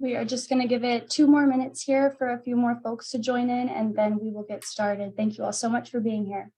We are just going to give it 2 more minutes here for a few more folks to join in, and then we will get started. Thank you all so much for being here.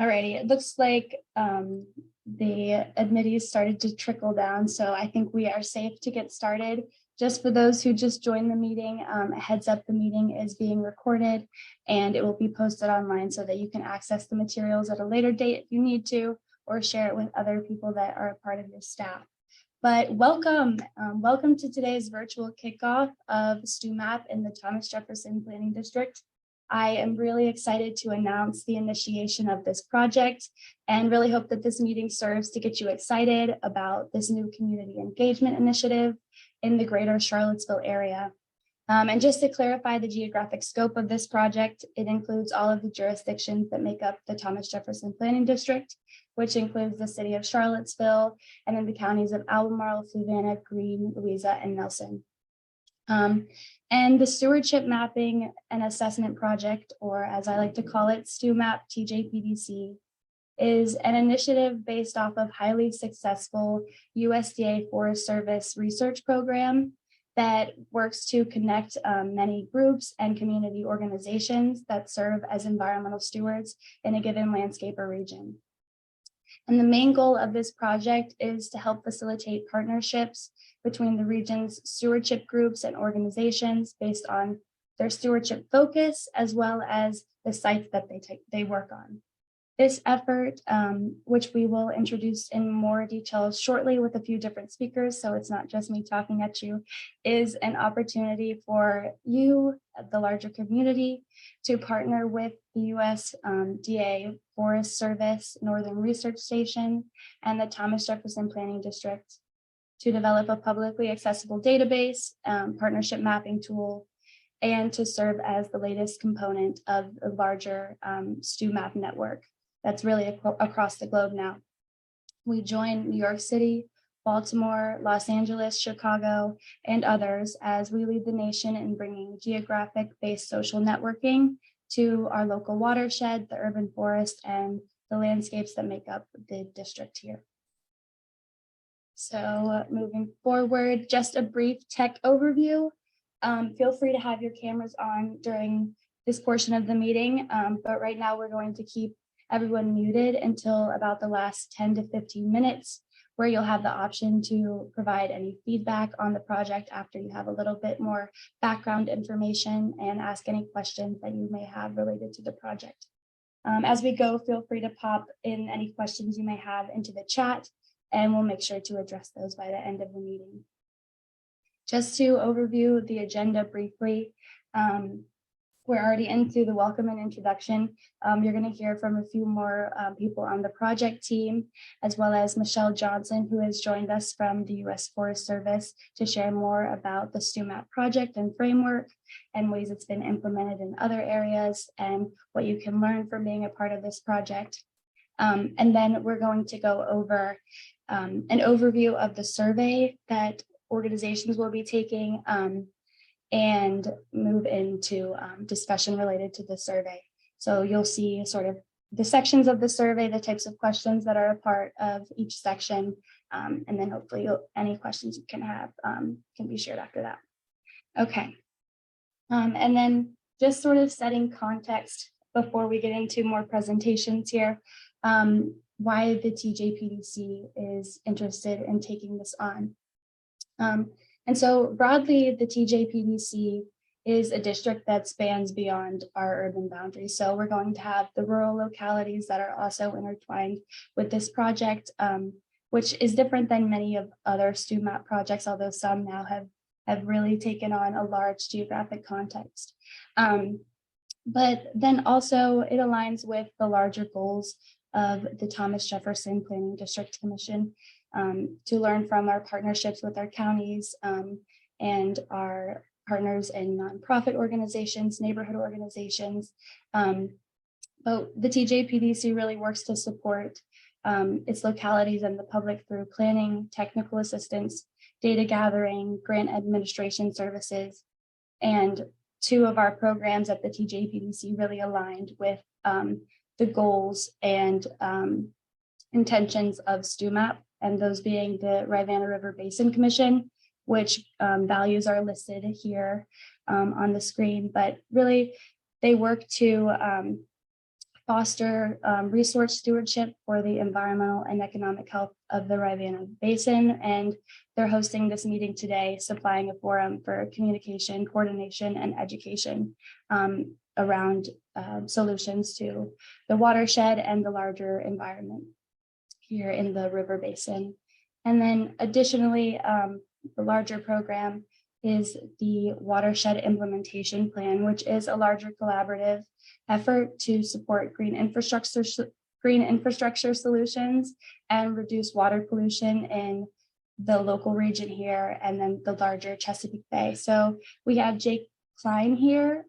Alrighty, it looks like the admittees started to trickle down, so I think we are safe to get started. Just for those who just joined the meeting, a heads up, the meeting is being recorded and it will be posted online so that you can access the materials at a later date if you need to, or share it with other people that are a part of your staff. But welcome to today's virtual kickoff of StewMAP in the Thomas Jefferson Planning District. I am really excited to announce the initiation of this project and really hope that this meeting serves to get you excited about this new community engagement initiative in the greater Charlottesville area. And just to clarify the geographic scope of this project, it includes all of the jurisdictions that make up the Thomas Jefferson Planning District, which includes the city of Charlottesville and then the counties of Albemarle, Fluvanna, Greene, Louisa, and Nelson. And the Stewardship Mapping and Assessment Project, or as I like to call it, StewMAP TJPDC, is an initiative based off of highly successful USDA Forest Service research program that works to connect many groups and community organizations that serve as environmental stewards in a given landscape or region. And the main goal of this project is to help facilitate partnerships between the region's stewardship groups and organizations based on their stewardship focus, as well as the sites that they work on. This effort, which we will introduce in more details shortly with a few different speakers, so it's not just me talking at you, is an opportunity for you, the larger community, to partner with the USDA Forest Service Northern Research Station and the Thomas Jefferson Planning District to develop a publicly accessible database, partnership mapping tool, and to serve as the latest component of a larger StewMAP network that's really across the globe now. We join New York City, Baltimore, Los Angeles, Chicago, and others as we lead the nation in bringing geographic-based social networking to our local watershed, the urban forest, and the landscapes that make up the district here. So moving forward, just a brief tech overview. Feel free to have your cameras on during this portion of the meeting, but right now we're going to keep everyone muted until about the last 10 to 15 minutes, where you'll have the option to provide any feedback on the project after you have a little bit more background information and ask any questions that you may have related to the project. As we go, feel free to pop in any questions you may have into the chat, and we'll make sure to address those by the end of the meeting. Just to overview the agenda briefly, we're already into the welcome and introduction. You're going to hear from a few more people on the project team, as well as Michelle Johnson, who has joined us from the U.S. Forest Service to share more about the StewMAP project and framework and ways it's been implemented in other areas and what you can learn from being a part of this project. And then we're going to go over an overview of the survey that organizations will be taking and move into discussion related to the survey. So you'll see sort of the sections of the survey, the types of questions that are a part of each section, and then hopefully any questions you can have can be shared after that. Okay, and then just sort of setting context before we get into more presentations here, why the TJPDC is interested in taking this on. And so broadly, the TJPDC is a district that spans beyond our urban boundaries. So we're going to have the rural localities that are also intertwined with this project, which is different than many of other StewMAP projects, although some now have really taken on a large geographic context. But then also it aligns with the larger goals of the Thomas Jefferson Planning District Commission, to learn from our partnerships with our counties and our partners in nonprofit organizations, neighborhood organizations. But the TJPDC really works to support its localities and the public through planning, technical assistance, data gathering, grant administration services. And two of our programs at the TJPDC really aligned with the goals and intentions of StewMAP, and those being the Rivanna River Basin Commission, which values are listed here on the screen, but really they work to foster resource stewardship for the environmental and economic health of the Rivanna Basin. And they're hosting this meeting today, supplying a forum for communication, coordination, and education around solutions to the watershed and the larger environment here in the river basin. And then additionally, the larger program is the Watershed Implementation Plan, which is a larger collaborative effort to support green infrastructure solutions and reduce water pollution in the local region here and then the larger Chesapeake Bay. So we have Jake Klein here,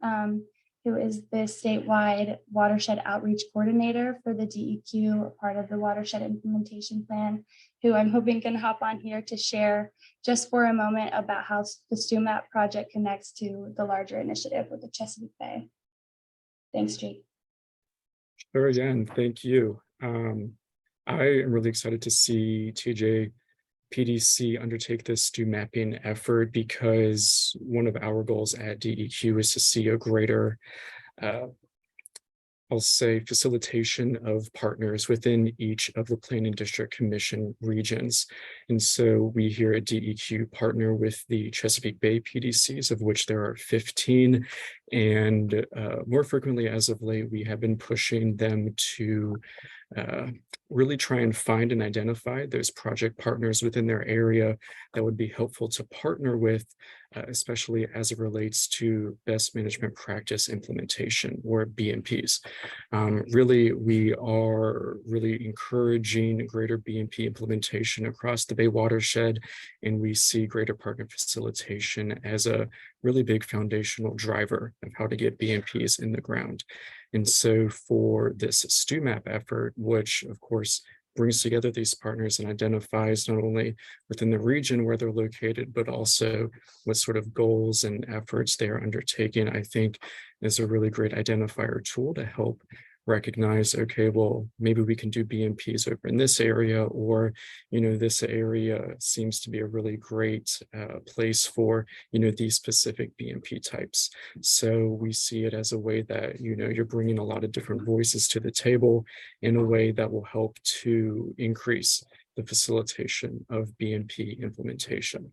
who is the statewide watershed outreach coordinator for the DEQ, part of the Watershed Implementation Plan, who I'm hoping can hop on here to share just for a moment about how the StewMAP project connects to the larger initiative with the Chesapeake Bay. Thanks, Jake. Sure, again, thank you. I am really excited to see TJPDC undertake this StewMAPing effort, because one of our goals at DEQ is to see a greater, I'll say, facilitation of partners within each of the Planning District Commission regions. And so we here at DEQ partner with the Chesapeake Bay PDCs, of which there are 15. And more frequently as of late, we have been pushing them to really try and find and identify those project partners within their area that would be helpful to partner with, especially as it relates to best management practice implementation, or BMPs. Really, we are really encouraging greater BMP implementation across the Bay watershed, and we see greater partner facilitation as a really big foundational driver of how to get BMPs in the ground. And so for this StewMAP effort, which of course brings together these partners and identifies not only within the region where they're located, but also what sort of goals and efforts they are undertaking, I think is a really great identifier tool to help recognize, okay, well, maybe we can do BMPs over in this area, or, this area seems to be a really great place for, these specific BMP types. So we see it as a way that, you're bringing a lot of different voices to the table in a way that will help to increase the facilitation of BMP implementation.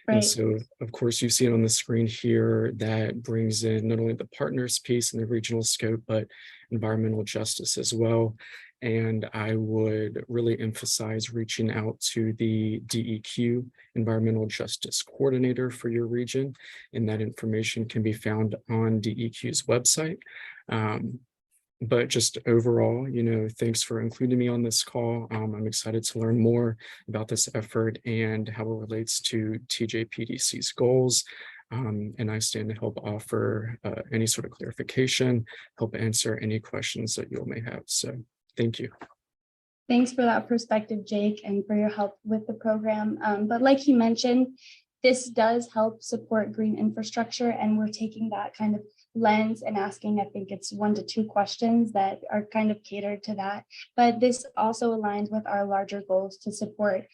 Right. And so, of course, you see it on the screen here that brings in not only the partners piece and the regional scope, but environmental justice as well. And I would really emphasize reaching out to the DEQ Environmental Justice Coordinator for your region. And that information can be found on DEQ's website. But just overall, thanks for including me on this call. I'm excited to learn more about this effort and how it relates to TJPDC's goals. And I stand to help offer any sort of clarification, help answer any questions that you all may have. So thank you. Thanks for that perspective, Jake, and for your help with the program. But like you mentioned, this does help support green infrastructure, and we're taking that kind of lens and asking, I think it's 1 to 2 questions that are kind of catered to that. But this also aligns with our larger goals to support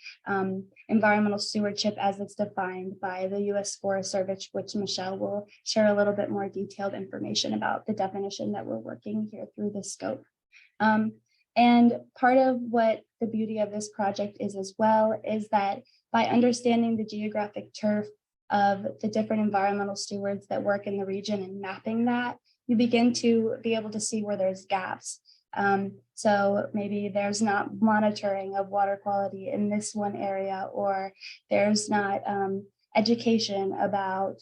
environmental stewardship as it's defined by the U.S. Forest Service, which Michelle will share a little bit more detailed information about the definition that we're working here through this scope. And part of what the beauty of this project is as well is that by understanding the geographic turf of the different environmental stewards that work in the region and mapping that, you begin to be able to see where there's gaps. So maybe there's not monitoring of water quality in this one area, or there's not education about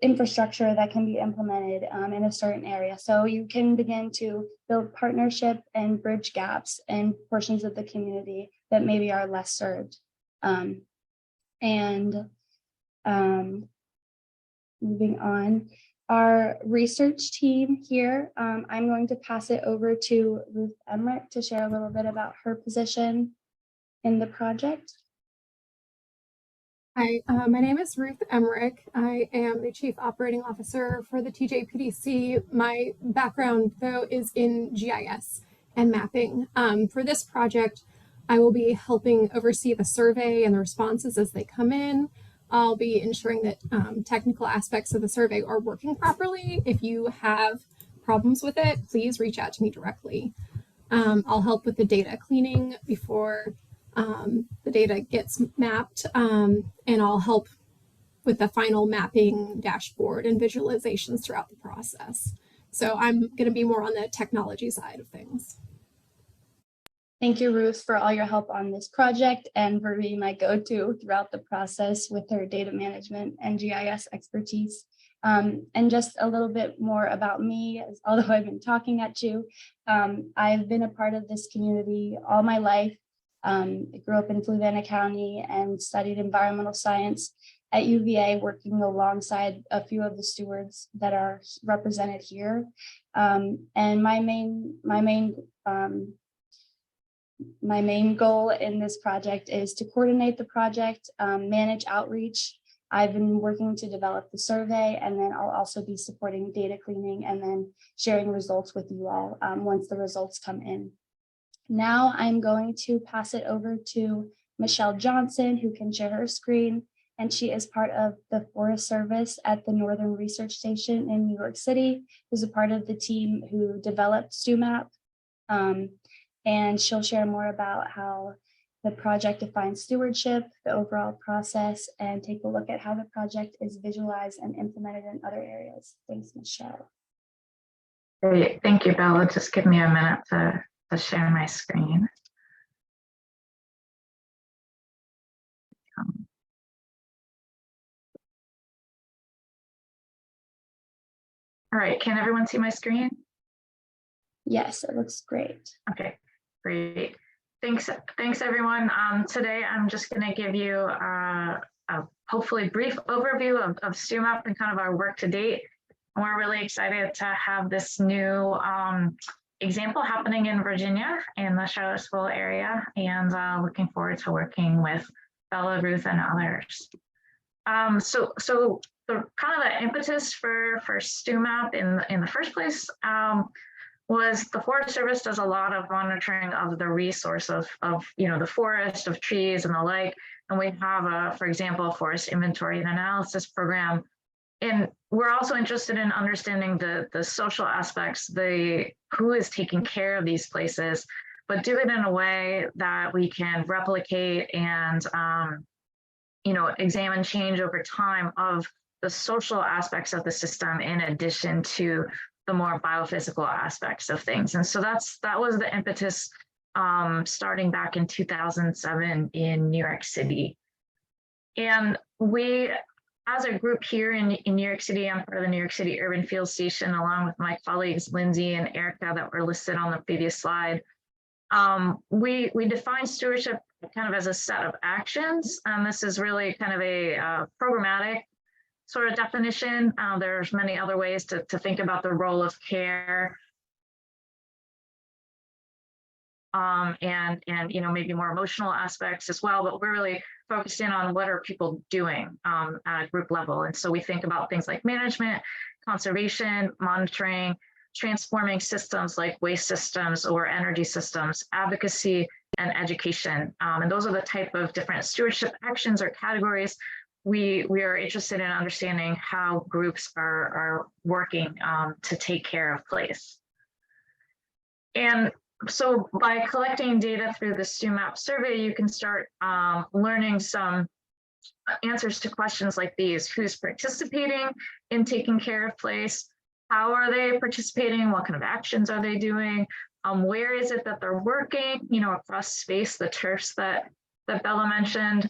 infrastructure that can be implemented in a certain area. So you can begin to build partnership and bridge gaps in portions of the community that maybe are less served. Moving on, our research team here, I'm going to pass it over to Ruth Emmerich to share a little bit about her position in the project. Hi, my name is Ruth Emmerich. I am the Chief Operating Officer for the TJPDC. My background, though, is in GIS and mapping. For this project, I will be helping oversee the survey and the responses as they come in. I'll be ensuring that technical aspects of the survey are working properly. If you have problems with it, please reach out to me directly. I'll help with the data cleaning before the data gets mapped, and I'll help with the final mapping dashboard and visualizations throughout the process. So I'm going to be more on the technology side of things. Thank you, Ruth, for all your help on this project and for being my go-to throughout the process with her data management and GIS expertise. And just a little bit more about me, although I've been talking at you, I've been a part of this community all my life. I grew up in Fluvanna County and studied environmental science at UVA, working alongside a few of the stewards that are represented here. And my main goal in this project is to coordinate the project, manage outreach. I've been working to develop the survey, and then I'll also be supporting data cleaning and then sharing results with you all once the results come in. Now I'm going to pass it over to Michelle Johnson, who can share her screen, and she is part of the Forest Service at the Northern Research Station in New York City, who's a part of the team who developed StewMAP. And she'll share more about how the project defines stewardship, the overall process, and take a look at how the project is visualized and implemented in other areas. Thanks, Michelle. Great, thank you, Bella. Just give me a minute to share my screen. All right, can everyone see my screen? Yes, it looks great. Okay, great. Thanks everyone. Today I'm just going to give you a hopefully brief overview of StewMAP and kind of our work to date. And we're really excited to have this new example happening in Virginia in the Charlottesville area, and looking forward to working with Bella, Ruth, and others. So the kind of the impetus for StewMAP in the first place was the Forest Service does a lot of monitoring of the resource of the forest, of trees and the like. And we have for example, a forest inventory and analysis program. And we're also interested in understanding the social aspects, who is taking care of these places, but do it in a way that we can replicate and examine change over time of the social aspects of the system in addition to the more biophysical aspects of things. And so that was the impetus starting back in 2007 in New York City. And we, as a group here in New York City, I'm part of the New York City Urban Field Station, along with my colleagues Lindsay and Erica that were listed on the previous slide. We define stewardship kind of as a set of actions, and this is really kind of a programmatic sort of definition. There's many other ways to think about the role of care, and maybe more emotional aspects as well, but we're really focused in on what are people doing at a group level. And so we think about things like management, conservation, monitoring, transforming systems like waste systems or energy systems, advocacy, and education. And those are the type of different stewardship actions or categories we are interested in understanding how groups are working to take care of place. And so by collecting data through the StewMAP survey, you can start learning some answers to questions like these: who's participating in taking care of place? How are they participating? What kind of actions are they doing? Where is it that they're working, across space, the turfs that Bella mentioned?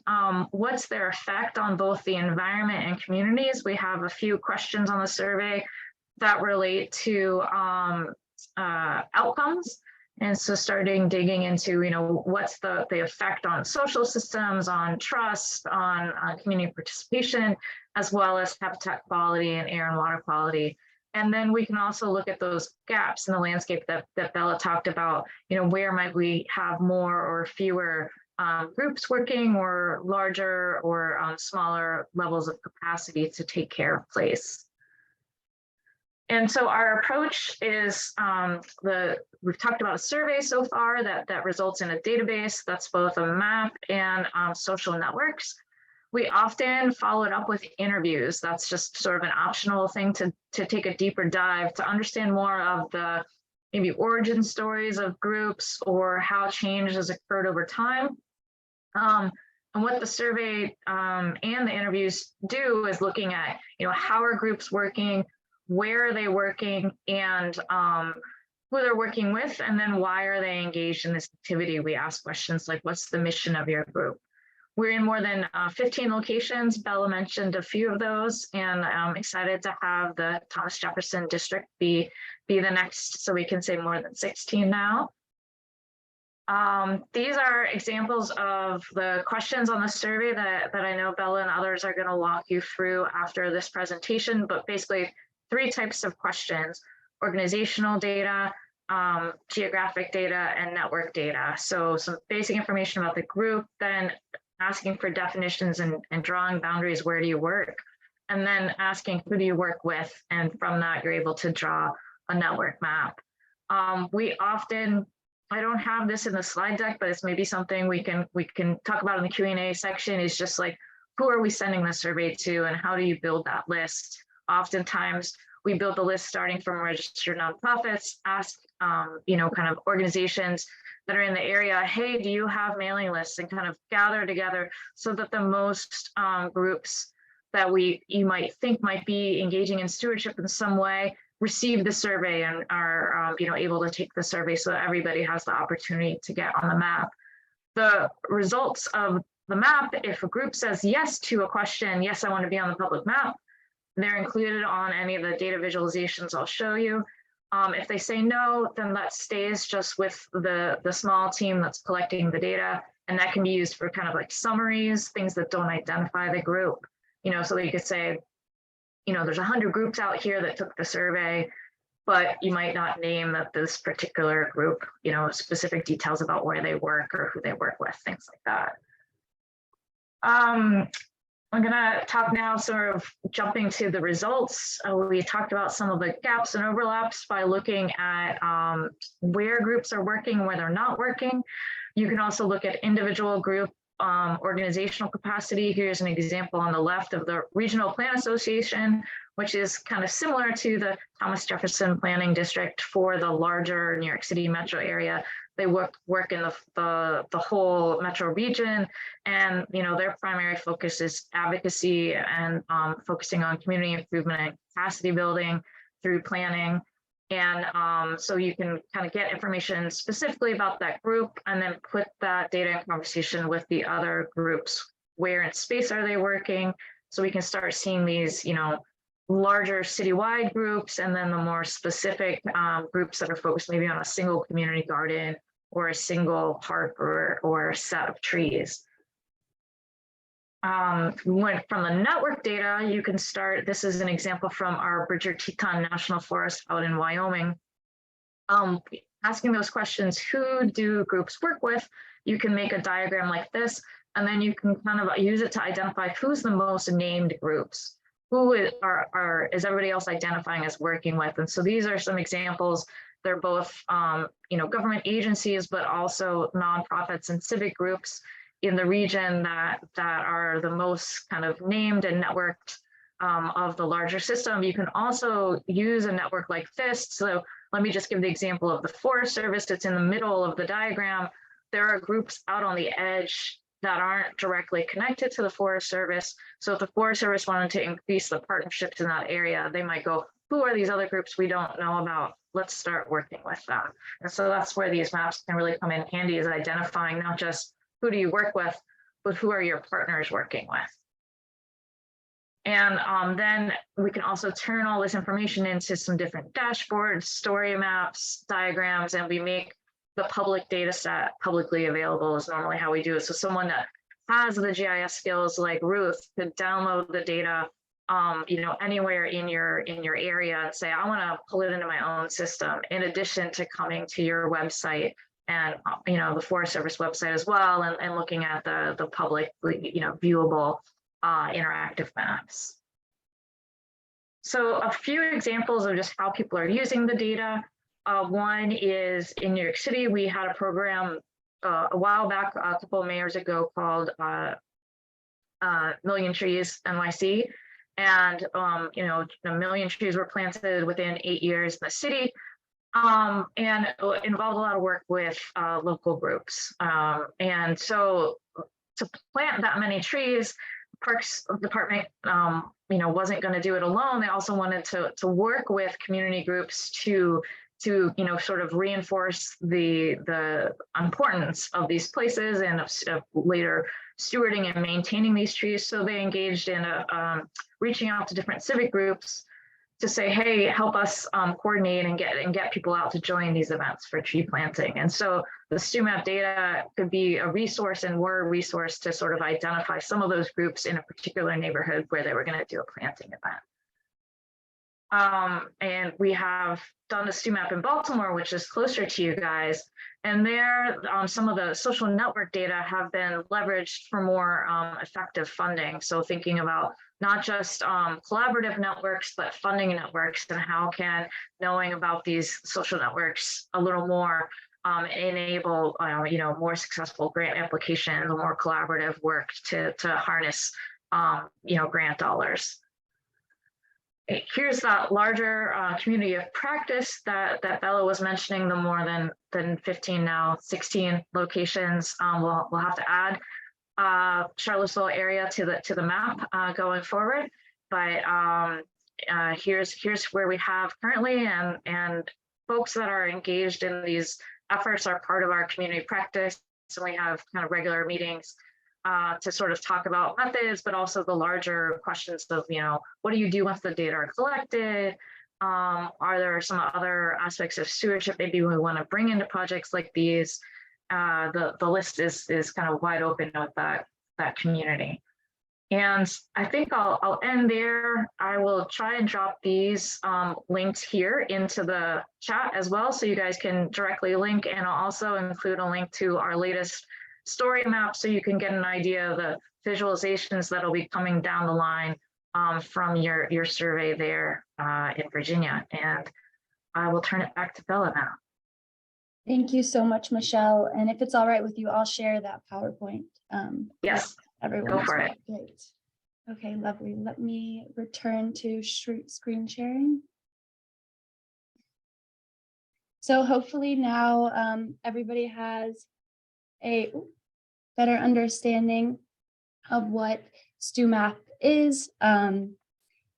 What's their effect on both the environment and communities? We have a few questions on the survey that relate to outcomes. And so starting digging into, what's the effect on social systems, on trust, on community participation, as well as habitat quality and air and water quality. And then we can also look at those gaps in the landscape that Bella talked about, where might we have more or fewer groups working, or larger or smaller levels of capacity to take care of place. And so our approach is we've talked about a survey so far that results in a database that's both a map and social networks. We often follow it up with interviews. That's just sort of an optional thing to take a deeper dive, to understand more of the maybe origin stories of groups, or how change has occurred over time. And what the survey and the interviews do is looking at, how are groups working, where are they working, and who they're working with, and then why are they engaged in this activity. We ask questions like, what's the mission of your group? We're in more than 15 locations. Bella mentioned a few of those, and I'm excited to have the Thomas Jefferson district be the next, so we can say more than 16 now. These are examples of the questions on the survey that I know Bella and others are going to walk you through after this presentation, but basically 3 types of questions: organizational data, geographic data, and network data. So some basic information about the group, then asking for definitions and drawing boundaries. Where do you work? And then asking, who do you work with? And from that, you're able to draw a network map. We often, I don't have this in the slide deck, but it's maybe something we can talk about in the Q&A section, is just like, who are we sending the survey to, and how do you build that list? Oftentimes, we build the list starting from registered nonprofits, ask, kind of organizations that are in the area, hey, do you have mailing lists, and kind of gather together so that the most groups that you might think might be engaging in stewardship in some way receive the survey and are able to take the survey, so that everybody has the opportunity to get on the map. The results of the map, if a group says yes to a question, yes, I want to be on the public map, they're included on any of the data visualizations I'll show you. If they say no, then that stays just with the small team that's collecting the data, and that can be used for kind of like summaries, things that don't identify the group. So they could say, there's 100 groups out here that took the survey, but you might not name that this particular group, specific details about where they work or who they work with, things like that. I'm going to talk now, sort of jumping to the results. We talked about some of the gaps and overlaps by looking at where groups are working, where they're not working. You can also look at individual group organizational capacity. Here's an example on the left of the Regional Plan Association, which is kind of similar to the Thomas Jefferson Planning District for the larger New York City metro area. They work in the whole metro region, and their primary focus is advocacy and focusing on community improvement and capacity building through planning. And so you can kind of get information specifically about that group, and then put that data in conversation with the other groups. Where in space are they working? So we can start seeing these, larger citywide groups, and then the more specific groups that are focused maybe on a single community garden or a single park or a set of trees. From the network data, you can start, this is an example from our Bridger Teton National Forest out in Wyoming. Asking those questions, who do groups work with? You can make a diagram like this, and then you can kind of use it to identify who's the most named groups. Who is everybody else identifying as working with? And so these are some examples. They're both, government agencies, but also nonprofits and civic groups in the region that are the most kind of named and networked of the larger system. You can also use a network like this. So let me just give the example of the Forest Service. It's in the middle of the diagram. There are groups out on the edge that aren't directly connected to the Forest Service. So if the Forest Service wanted to increase the partnerships in that area, they might go, who are these other groups we don't know about? Let's start working with them. And so that's where these maps can really come in handy, is identifying not just who do you work with, but who are your partners working with. And then we can also turn all this information into some different dashboards, story maps, diagrams, and we make the public data set publicly available is normally how we do it. So someone that has the GIS skills like Ruth could download the data anywhere in your area and say, I want to pull it into my own system, in addition to coming to your website and the Forest Service website as well, and looking at the public viewable interactive maps. So a few examples of just how people are using the data. One is in New York City, we had a program a while back, a couple of mayors ago, called Million Trees NYC. And, a million trees were planted within 8 years in the city. And it involved a lot of work with local groups. And so to plant that many trees, Parks Department, wasn't going to do it alone. They also wanted to work with community groups to sort of reinforce the importance of these places and of later stewarding and maintaining these trees. So they engaged in reaching out to different civic groups to say, hey, help us coordinate and get people out to join these events for tree planting. And so the StewMAP data could be a resource, and were a resource to sort of identify some of those groups in a particular neighborhood where they were going to do a planting event. And we have done the StewMAP in Baltimore, which is closer to you guys. And there, some of the social network data have been leveraged for more effective funding. So thinking about not just collaborative networks, but funding networks, and how can knowing about these social networks a little more enable more successful grant application, the more collaborative work to harness grant dollars. Here's that larger community of practice that Bella was mentioning, the more than 15, now 16 locations. We'll have to add Charlottesville area to the map going forward. But here's where we have currently, and folks that are engaged in these efforts are part of our community practice. So we have kind of regular meetings to sort of talk about methods, but also the larger questions of, what do you do once the data are collected? Are there some other aspects of stewardship maybe we want to bring into projects like these? The list is kind of wide open with that community. And I think I'll end there. I will try and drop these links here into the chat as well, so you guys can directly link, and I'll also include a link to our latest story map, so you can get an idea of the visualizations that'll be coming down the line from your survey there in Virginia. And I will turn it back to Bella now. Thank you so much, Michelle. And if it's all right with you, I'll share that PowerPoint. Yes, everyone. Go for it. Great. Okay, lovely. Let me return to screen sharing. So hopefully now everybody has a better understanding of what StewMAP is. And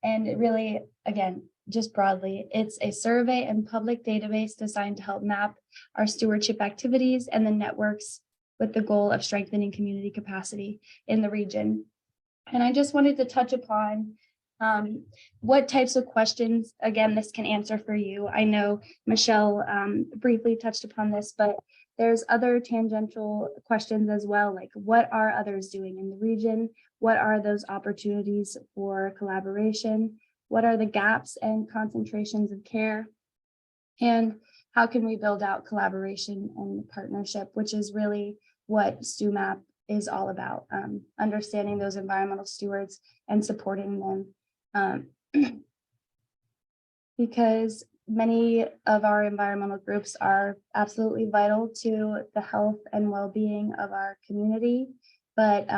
it really, again, just broadly, it's a survey and public database designed to help map our stewardship activities and the networks with the goal of strengthening community capacity in the region. And I just wanted to touch upon what types of questions, again, this can answer for you. I know Michelle briefly touched upon this, but there's other tangential questions as well, like what are others doing in the region? What are those opportunities for collaboration? What are the gaps and concentrations of care? And how can we build out collaboration and partnership, which is really what StewMAP is all about, understanding those environmental stewards and supporting them. Because many of our environmental groups are absolutely vital to the health and well-being of our community. But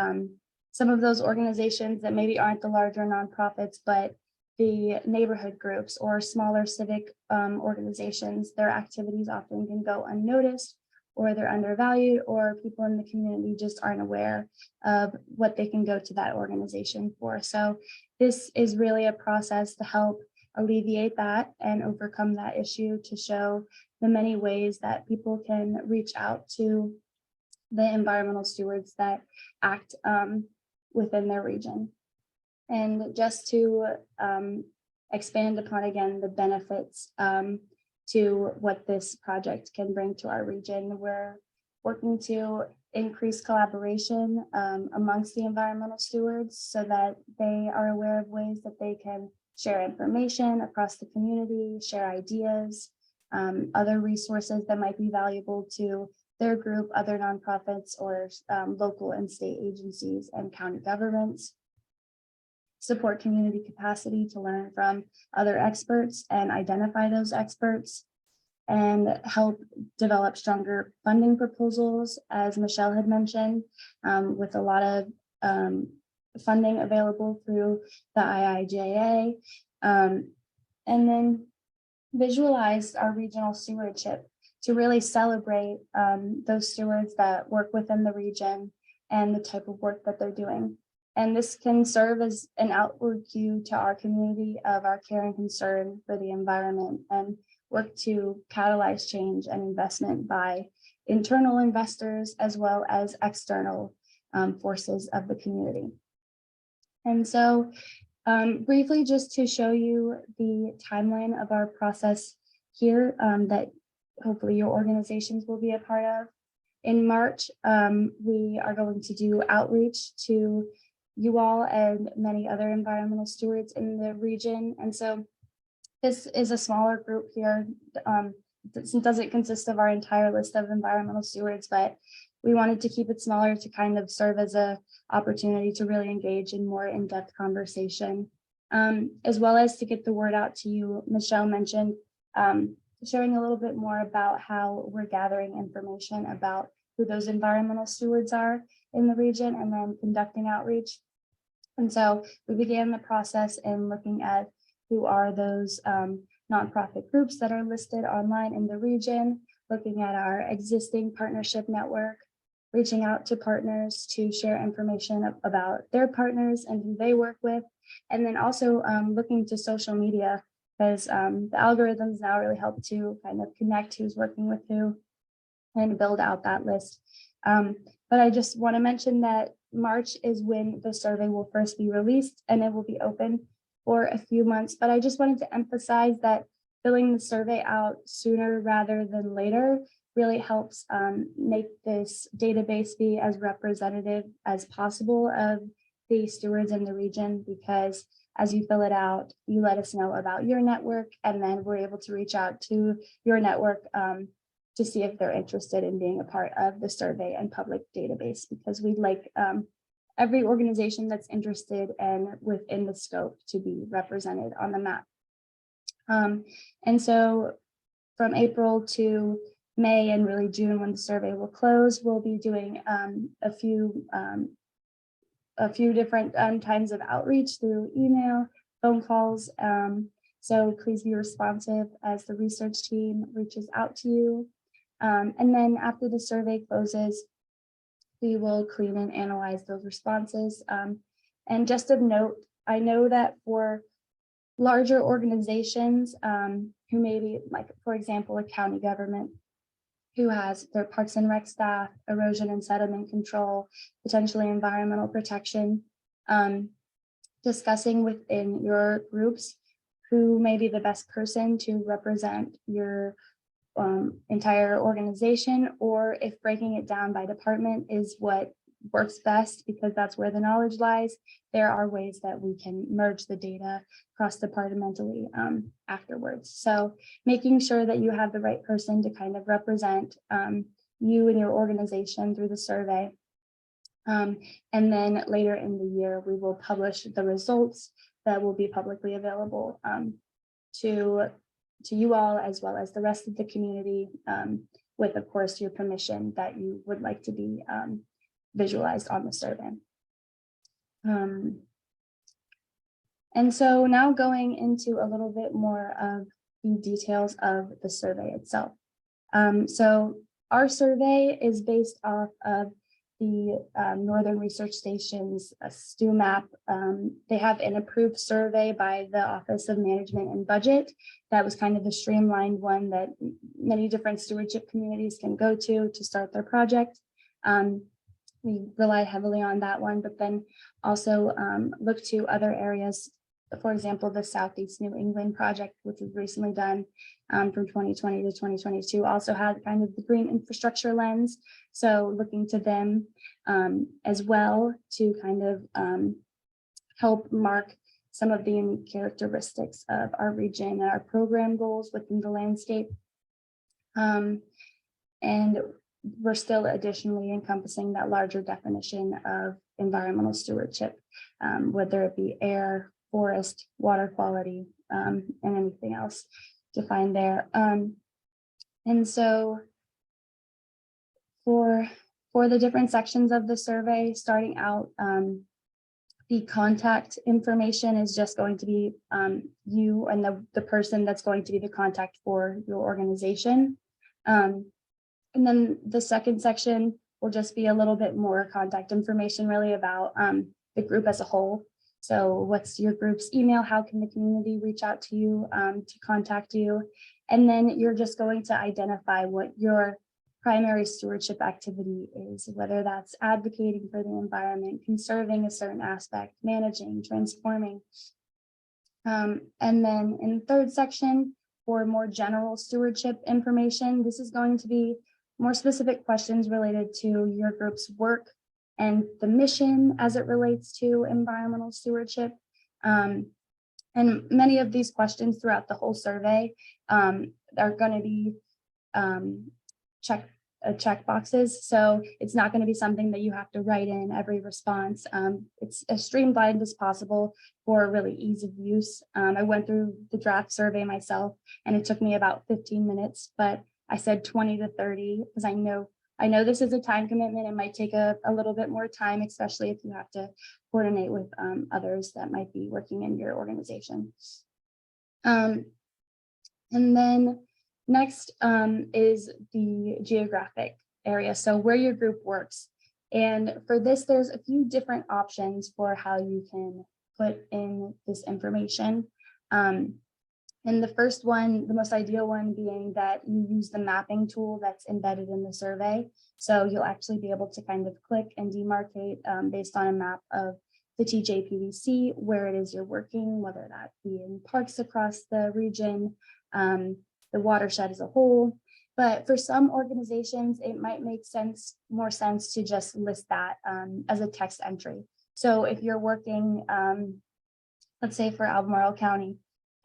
some of those organizations that maybe aren't the larger nonprofits, but the neighborhood groups or smaller civic organizations, their activities often can go unnoticed or they're undervalued, or people in the community just aren't aware of what they can go to that organization for. So this is really a process to help alleviate that and overcome that issue, to show the many ways that people can reach out to the environmental stewards that act within their region. And just to expand upon again the benefits to what this project can bring to our region, we're working to increase collaboration amongst the environmental stewards so that they are aware of ways that they can share information across the community, share ideas, other resources that might be valuable to their group, other nonprofits, or local and state agencies and county governments. Support community capacity to learn from other experts and identify those experts, and help develop stronger funding proposals, as Michelle had mentioned, with a lot of funding available through the IIJA, and then visualize our regional stewardship to really celebrate those stewards that work within the region and the type of work that they're doing. And this can serve as an outward cue to our community of our care and concern for the environment, and work to catalyze change and investment by internal investors as well as external forces of the community. And so briefly, just to show you the timeline of our process here that hopefully your organizations will be a part of. In March, we are going to do outreach to you all and many other environmental stewards in the region. And so this is a smaller group here. This doesn't consist of our entire list of environmental stewards, but we wanted to keep it smaller to kind of serve as an opportunity to really engage in more in-depth conversation, as well as to get the word out to you. Michelle mentioned sharing a little bit more about how we're gathering information about who those environmental stewards are in the region, and then conducting outreach. And so we began the process in looking at who are those nonprofit groups that are listed online in the region, looking at our existing partnership network, reaching out to partners to share information about their partners and who they work with, and then also looking to social media, because the algorithms now really help to kind of connect who's working with who and build out that list. But I just want to mention that March is when the survey will first be released, and it will be open for a few months. But I just wanted to emphasize that filling the survey out sooner rather than later really helps make this database be as representative as possible of the stewards in the region, because as you fill it out, you let us know about your network, and then we're able to reach out to your network to see if they're interested in being a part of the survey and public database, because we'd like every organization that's interested and within the scope to be represented on the map. And so from April to May and really June, when the survey will close, we'll be doing a few different kinds of outreach through email, phone calls. So please be responsive as the research team reaches out to you. And then after the survey closes, we will clean and analyze those responses. And just of note, I know that for larger organizations who may be, like, for example, a county government who has their parks and rec staff, erosion and sediment control, potentially environmental protection, discussing within your groups who may be the best person to represent your entire organization, or if breaking it down by department is what works best, because that's where the knowledge lies. There are ways that we can merge the data cross-departmentally afterwards. So making sure that you have the right person to kind of represent you and your organization through the survey. And then later in the year, we will publish the results that will be publicly available to you all, as well as the rest of the community, with, of course, your permission that you would like to be visualized on the survey. And so now going into a little bit more of the details of the survey itself. So our survey is based off of the Northern Research Station's StewMAP. They have an approved survey by the Office of Management and Budget. That was kind of the streamlined one that many different stewardship communities can go to start their project. We rely heavily on that one, but then also look to other areas. For example, the Southeast New England project, which was recently done from 2020 to 2022, also had kind of the green infrastructure lens. So looking to them as well to kind of help mark some of the unique characteristics of our region and our program goals within the landscape. And we're still additionally encompassing that larger definition of environmental stewardship, whether it be air, forest, water quality, and anything else defined there. And so for the different sections of the survey, starting out, the contact information is just going to be you and the person that's going to be the contact for your organization. And then the second section will just be a little bit more contact information really about the group as a whole. So what's your group's email? How can the community reach out to you to contact you? And then you're just going to identify what your primary stewardship activity is, whether that's advocating for the environment, conserving a certain aspect, managing, transforming. And then in the third section, for more general stewardship information, this is going to be more specific questions related to your group's work and the mission as it relates to environmental stewardship. And many of these questions throughout the whole survey are going to be check boxes. So it's not going to be something that you have to write in every response. It's as streamlined as possible for really ease of use. I went through the draft survey myself and it took me about 15 minutes, but I said 20 to 30 because I know this is a time commitment. It might take a little bit more time, especially if you have to coordinate with others that might be working in your organization. And then next is the geographic area, so where your group works. And for this, there's a few different options for how you can put in this information. And the first one, the most ideal one being that you use the mapping tool that's embedded in the survey. So you'll actually be able to kind of click and demarcate based on a map of the TJPD where it is you're working, whether that be in parks across the region, the watershed as a whole. But for some organizations, it might make more sense to just list that as a text entry. So if you're working, let's say for Albemarle County,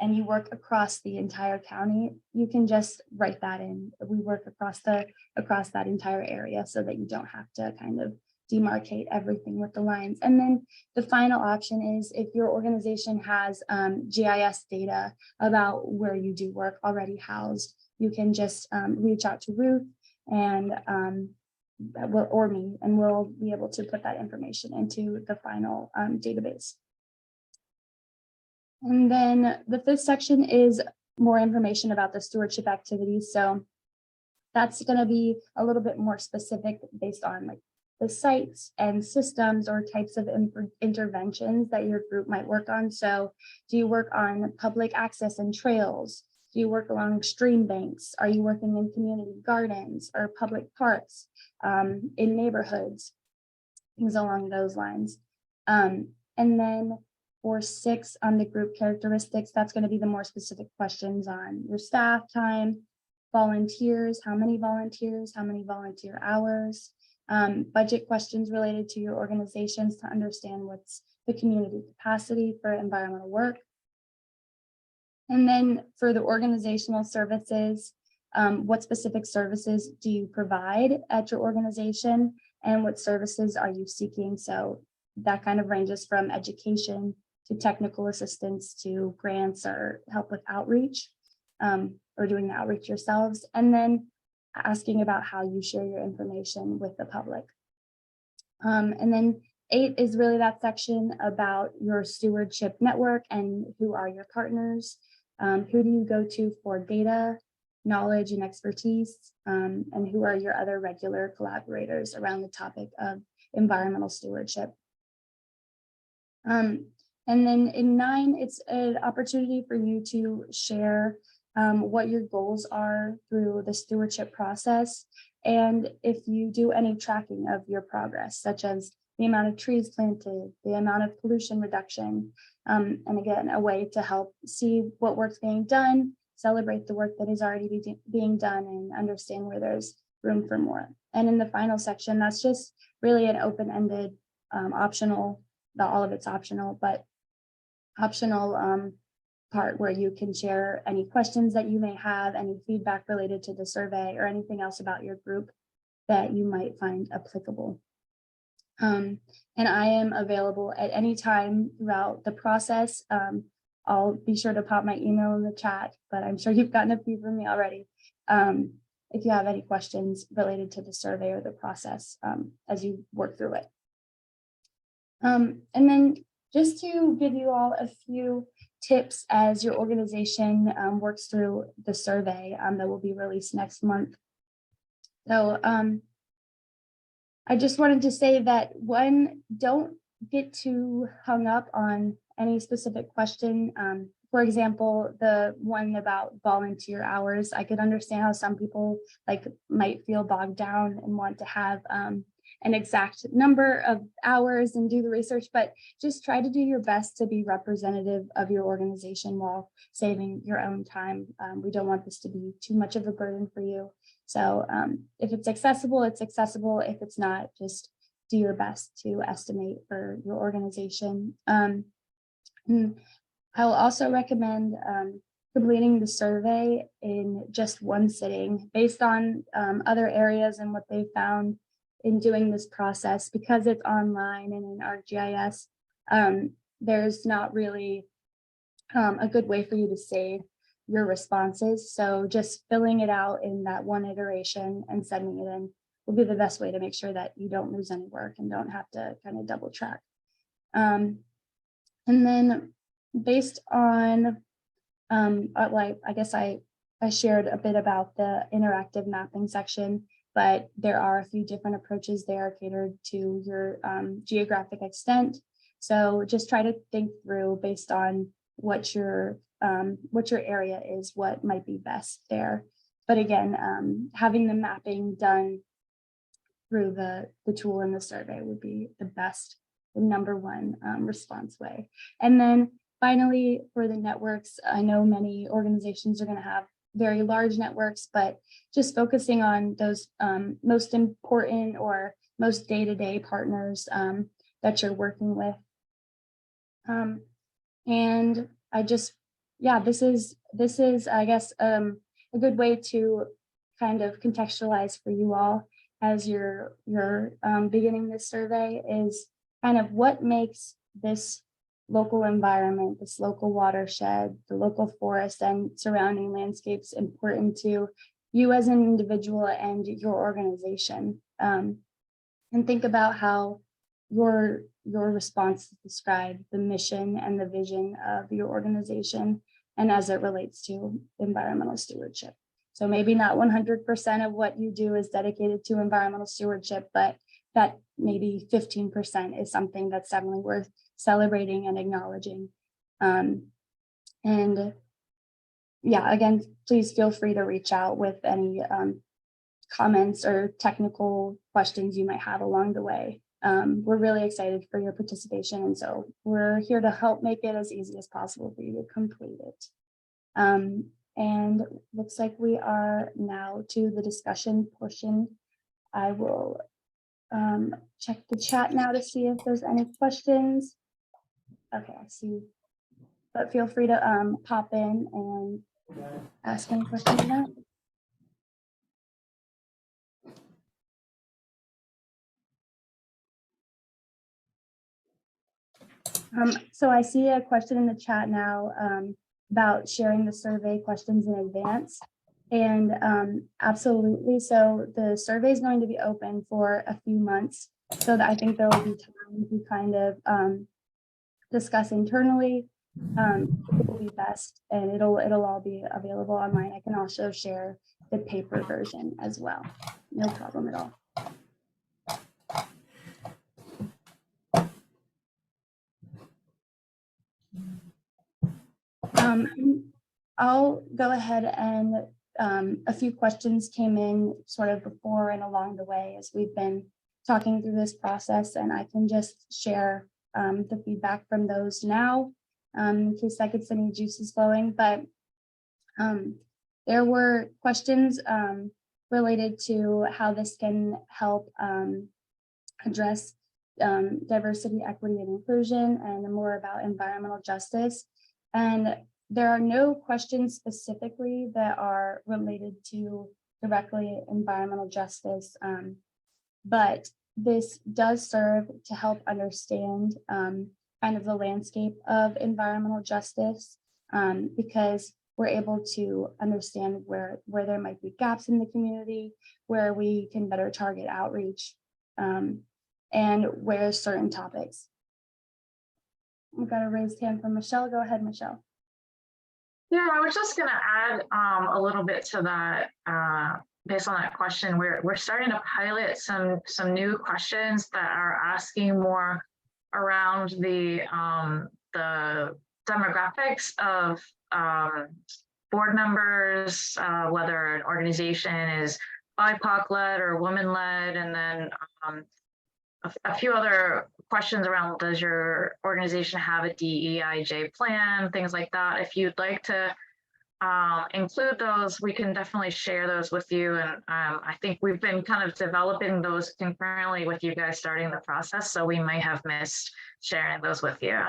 and you work across the entire county, you can just write that in. We work across that entire area so that you don't have to kind of demarcate everything with the lines. And then the final option is if your organization has GIS data about where you do work already housed, you can just reach out to Ruth and or me, and we'll be able to put that information into the final database. And then the fifth section is more information about the stewardship activities. So that's going to be a little bit more specific based on like the sites and systems or types of interventions that your group might work on. So do you work on public access and trails? Do you work along stream banks? Are you working in community gardens or public parks, in neighborhoods, things along those lines? And then for 6 on the group characteristics, that's going to be the more specific questions on your staff time, volunteers, how many volunteer hours, budget questions related to your organizations to understand what's the community capacity for environmental work. And then for the organizational services, what specific services do you provide at your organization and what services are you seeking? So that kind of ranges from education to technical assistance to grants or help with outreach or doing the outreach yourselves. And then asking about how you share your information with the public. And then 8 is really that section about your stewardship network and who are your partners. Who do you go to for data? knowledge and expertise, and who are your other regular collaborators around the topic of environmental stewardship. And then in 9, it's an opportunity for you to share what your goals are through the stewardship process, and if you do any tracking of your progress, such as the amount of trees planted, the amount of pollution reduction, and again, a way to help see what work's being done, celebrate the work that is already being done, and understand where there's room for more. And in the final section, that's just really an open-ended, optional, not all of it's optional, but optional part where you can share any questions that you may have, any feedback related to the survey, or anything else about your group that you might find applicable. And I am available at any time throughout the process. I'll be sure to pop my email in the chat, but I'm sure you've gotten a few from me already. If you have any questions related to the survey or the process as you work through it. And then just to give you all a few tips as your organization works through the survey that will be released next month. So I just wanted to say that, one, don't get too hung up on any specific question. For example, the one about volunteer hours, I could understand how some people might feel bogged down and want to have an exact number of hours and do the research, but just try to do your best to be representative of your organization while saving your own time. We don't want this to be too much of a burden for you. So if it's accessible, it's accessible. If it's not, just do your best to estimate for your organization. I will also recommend completing the survey in just one sitting based on other areas and what they found in doing this process. Because it's online and in ArcGIS, there's not really a good way for you to save your responses. So just filling it out in that one iteration and sending it in will be the best way to make sure that you don't lose any work and don't have to kind of double track. And then based on, I guess I shared a bit about the interactive mapping section, but there are a few different approaches there catered to your geographic extent. So just try to think through based on what your area is, what might be best there. But again, having the mapping done through the tool in the survey would be the best, the number one response way. And then finally, for the networks, I know many organizations are going to have very large networks, but just focusing on those most important or most day-to-day partners that you're working with. And I just, yeah, this is I guess a good way to kind of contextualize for you all as you're beginning this survey is kind of what makes this local environment, this local watershed, the local forest and surrounding landscapes important to you as an individual and your organization. And think about how your response describe the mission and the vision of your organization and as it relates to environmental stewardship. So maybe not 100% of what you do is dedicated to environmental stewardship, but that maybe 15% is something that's definitely worth celebrating and acknowledging. And yeah, again, please feel free to reach out with any comments or technical questions you might have along the way. We're really excited for your participation, and so we're here to help make it as easy as possible for you to complete it. And looks like we are now to the discussion portion. I will check the chat now to see if there's any questions. Okay, I see, but feel free to pop in and ask any questions now. So I see a question in the chat now about sharing the survey questions in advance. And absolutely, so the survey is going to be open for a few months, so that I think there will be time to kind of discuss internally it will be best, and it'll all be available online. I can also share the paper version as well. No problem at all. I'll go ahead and a few questions came in sort of before and along the way as we've been talking through this process, and I can just share the feedback from those now in case that gets any juices flowing. But there were questions related to how this can help address diversity, equity, and inclusion, and more about environmental justice. And there are no questions specifically that are related to directly environmental justice, but this does serve to help understand kind of the landscape of environmental justice, because we're able to understand where there might be gaps in the community, where we can better target outreach, and where certain topics. We've got a raised hand from Michelle. Go ahead, Michelle. Yeah, I was just going to add a little bit to that. Based on that question, we're starting to pilot some new questions that are asking more around the demographics of board members, whether an organization is BIPOC led or woman led, and then a few other questions around, does your organization have a DEIJ plan, things like that. If you'd like to include those, we can definitely share those with you. And I think we've been kind of developing those concurrently with you guys starting the process, so we might have missed sharing those with you.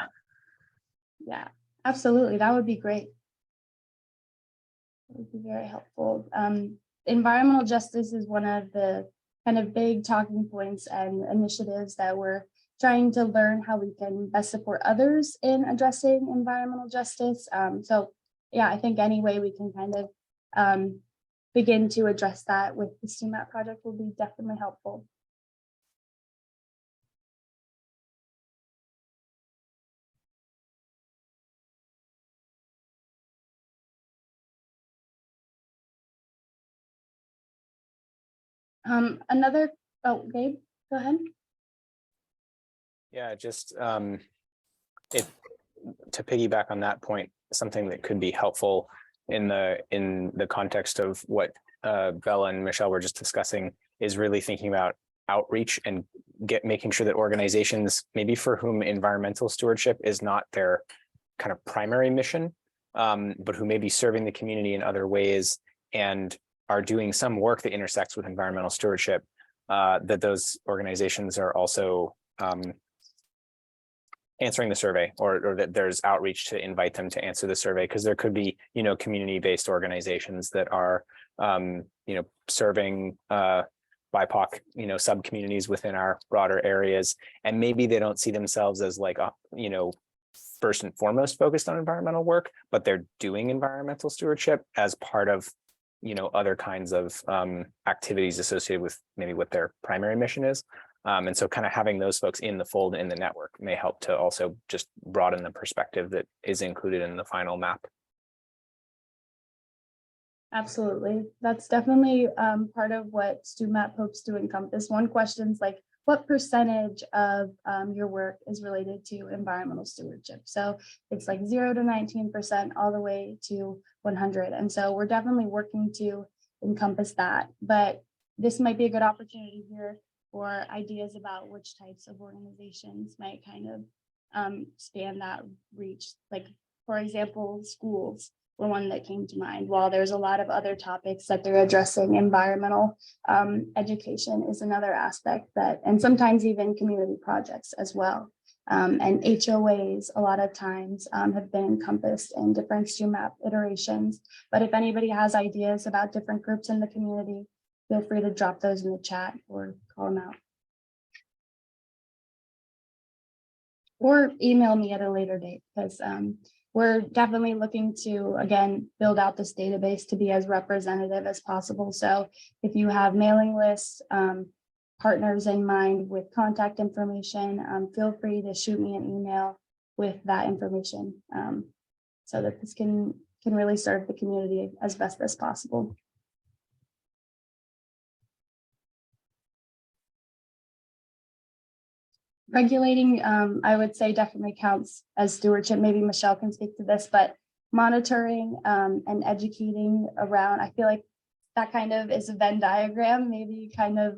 Yeah, absolutely. That would be great. That would be very helpful. Environmental justice is one of the kind of big talking points and initiatives that we're trying to learn how we can best support others in addressing environmental justice. So yeah, I think any way we can kind of begin to address that with the StewMAP project will be definitely helpful. Oh, Gabe, go ahead. Yeah, just to piggyback on that point, something that could be helpful in the context of what Bella and Michelle were just discussing is really thinking about outreach and making sure that organizations, maybe for whom environmental stewardship is not their kind of primary mission, but who may be serving the community in other ways and are doing some work that intersects with environmental stewardship, that those organizations are also answering the survey, or that there's outreach to invite them to answer the survey, because there could be, community-based organizations that are, serving BIPOC, sub-communities within our broader areas, and maybe they don't see themselves as like, first and foremost focused on environmental work, but they're doing environmental stewardship as part of, other kinds of activities associated with maybe what their primary mission is. And so kind of having those folks in the fold in the network may help to also just broaden the perspective that is included in the final map. Absolutely. That's definitely part of what StewMAP hopes to encompass. One question is like, what percentage of your work is related to environmental stewardship? So it's like 0 to 19% all the way to 100. And so we're definitely working to encompass that. But this might be a good opportunity here for ideas about which types of organizations might kind of span that reach. Like, for example, schools were one that came to mind. While there's a lot of other topics that they're addressing, environmental education is another aspect that, and sometimes even community projects as well. And HOAs a lot of times have been encompassed in different StewMAP iterations. But if anybody has ideas about different groups in the community, feel free to drop those in the chat or call them out. Or email me at a later date, because we're definitely looking to, again, build out this database to be as representative as possible. So if you have mailing lists, partners in mind with contact information, feel free to shoot me an email with that information, so that this can really serve the community as best as possible. Regulating, I would say, definitely counts as stewardship. Maybe Michelle can speak to this, but monitoring and educating around, I feel like that kind of is a Venn diagram, maybe kind of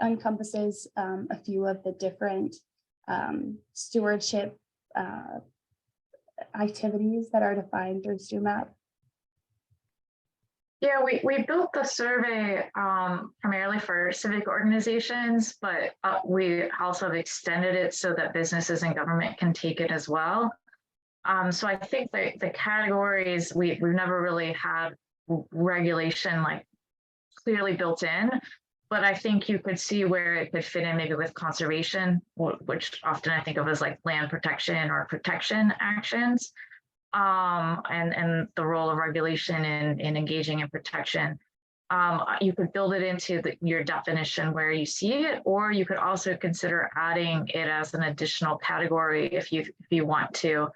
encompasses a few of the different stewardship activities that are defined through StewMAP. Yeah, we built the survey primarily for civic organizations, but we also have extended it so that businesses and government can take it as well. So I think the categories, we've never really had regulation like clearly built in, but I think you could see where it could fit in maybe with conservation, which often I think of as like land protection or protection actions. And the role of regulation in engaging in protection. You could build it into your definition where you see it, or you could also consider adding it as an additional category if you want to.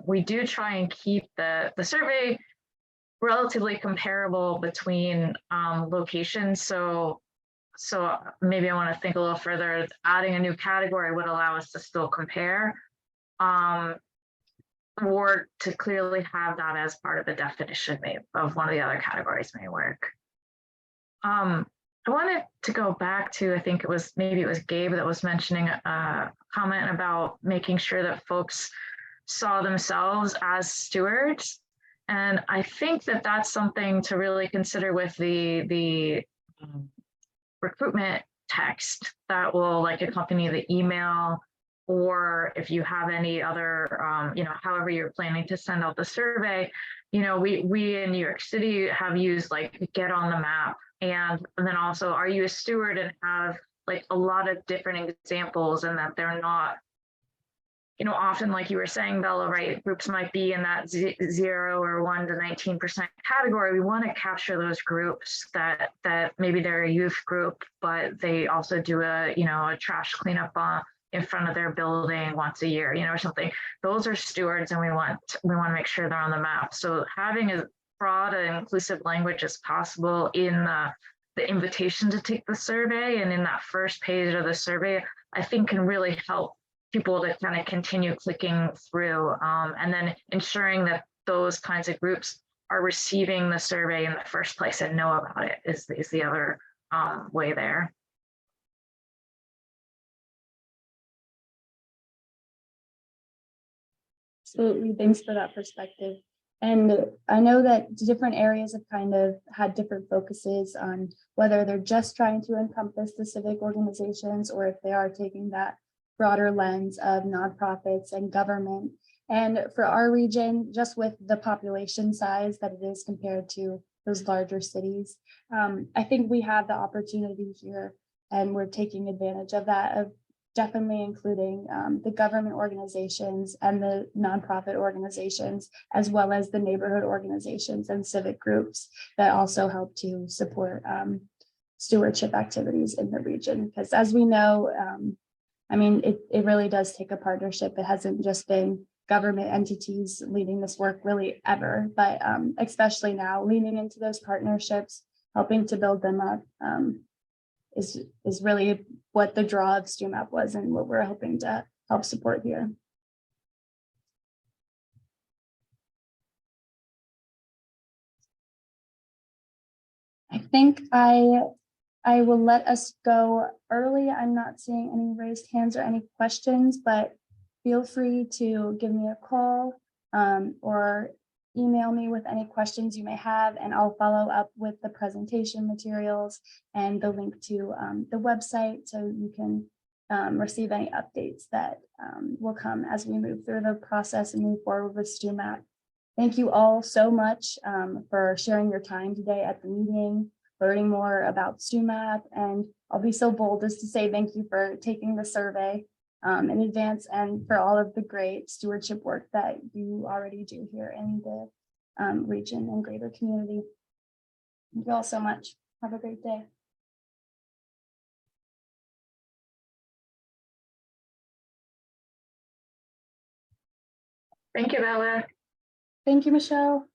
We do try and keep the survey relatively comparable between locations. So maybe I want to think a little further. Adding a new category would allow us to still compare. Or to clearly have that as part of the definition of one of the other categories may work. I wanted to go back to, I think maybe it was Gabe that was mentioning a comment about making sure that folks saw themselves as stewards. And I think that that's something to really consider with the recruitment text that will like accompany the email, or if you have any other, however you're planning to send out the survey, we in New York City have used like get on the map, and then also are you a steward, and have like a lot of different examples, and that they're not, often like you were saying, Bella, right, groups might be in that 0 or 1 to 19% category. We want to capture those groups that maybe they're a youth group, but they also do a trash cleanup in front of their building once a year, or something. Those are stewards, and we want to make sure they're on the map. So having as broad and inclusive language as possible in the invitation to take the survey and in that first page of the survey, I think can really help people to kind of continue clicking through, and then ensuring that those kinds of groups are receiving the survey in the first place and know about it is the other way there. Absolutely, thanks for that perspective. And I know that different areas have kind of had different focuses on whether they're just trying to encompass the civic organizations, or if they are taking that broader lens of nonprofits and government. And for our region, just with the population size that it is compared to those larger cities, I think we have the opportunity here, and we're taking advantage of that, of definitely including the government organizations and the nonprofit organizations, as well as the neighborhood organizations and civic groups that also help to support stewardship activities in the region. Because as we know, it really does take a partnership. It hasn't just been government entities leading this work really ever, but especially now, leaning into those partnerships, helping to build them up, is really what the draw of StewMAP was, and what we're hoping to help support here. I think I will let us go early. I'm not seeing any raised hands or any questions, but feel free to give me a call or email me with any questions you may have, and I'll follow up with the presentation materials and the link to the website, so you can receive any updates that will come as we move through the process and move forward with StewMAP. Thank you all so much for sharing your time today at the meeting, learning more about StewMAP, and I'll be so bold as to say thank you for taking the survey in advance, and for all of the great stewardship work that you already do here in the region and greater community. Thank you all so much. Have a great day. Thank you, Bella. Thank you, Michelle.